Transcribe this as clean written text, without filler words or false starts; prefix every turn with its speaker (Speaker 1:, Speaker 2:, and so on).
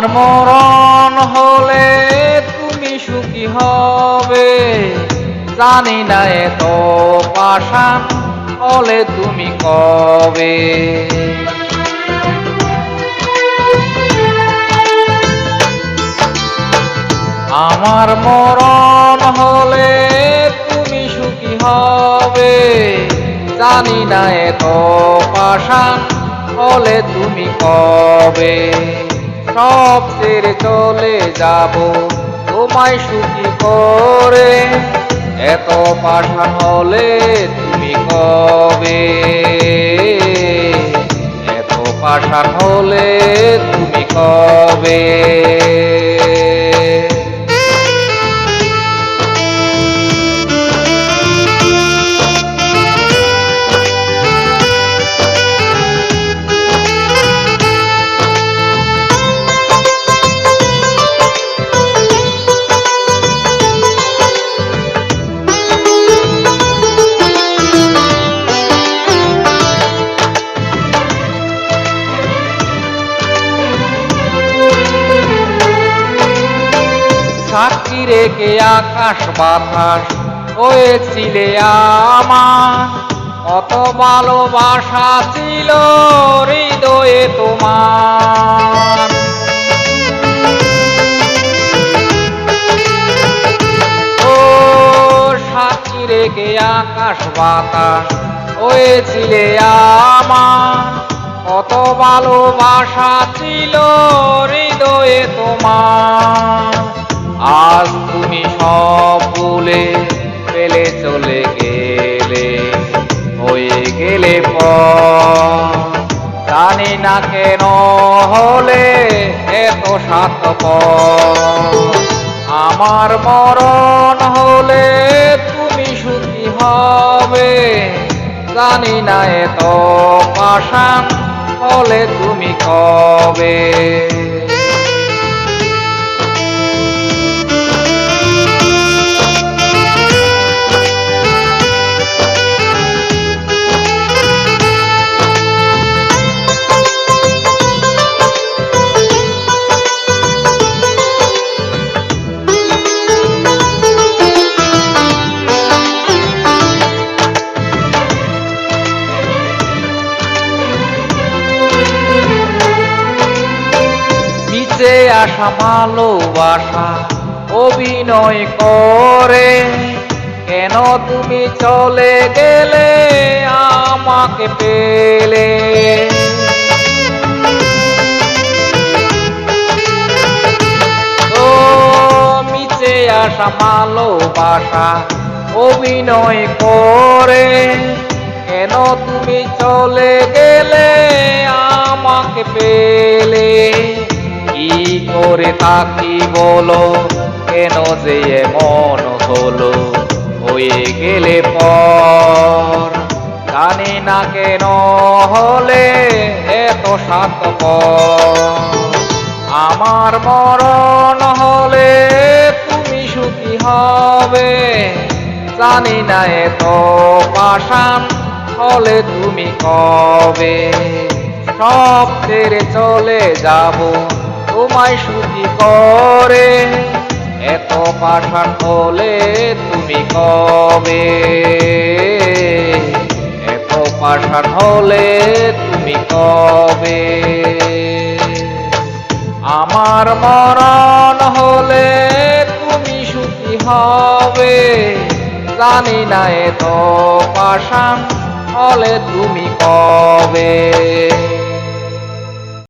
Speaker 1: আমার মরণ হলে তুমি সুখী হবে, জানি না এত পাষাণ হলে তুমি কবে। আমার মরণ হলে তুমি সুখী হবে, জানি না এত পাষাণ হলে তুমি কবে। সব ছেড়ে চলে যাব তোমায় সুখী করে, এত পাষাণ হলে তুমি কবে। এত পাষাণ হলে তুমি কবে। সাক্ষী রেখে আকাশ বাতাস হয়েছিলে আমার, কত ভালোবাসা ছিল হৃদয়ে তোমার। ও সাক্ষী রেখে আকাশ বাতাস হয়েছিলে আমার, কত ভালোবাসা ছিল হৃদয়ে তোমার। আজ তুমি সব ভুলে ফেলে চলে গেলে, হয়ে গেলে পর জানি না কেন হলে এত স্বার্থপর। আমার মরণ হলে তুমি সুখী হবে, জানি না এত পাষাণ হলে তুমি কবে। মিছে আসা ভালোবাসা অভিনয় করে, কেন তুমি চলে গেলে আমাকে পেলে। তো মিছে আসা ভালোবাসা অভিনয় করে, কেন তুমি চলে গেলে আমাকে পেলে। কি করে থাকি বলো, কেন যে এমন হলো, হয়ে গেলে পর জানি না কেন হলে এত স্বার্থপর। আমার মরণ হলে তুমি সুখী হবে, জানি না এত পাষাণ হলে তুমি কবে। সব ছেড়ে চলে যাব তোমায় সুখী করে, এত পাষাণ হলে তুমি কবে। এত পাষাণ হলে তুমি কবে। আমার মরণ হলে তুমি সুখী হবে, জানি না এত পাষাণ হলে তুমি কবে।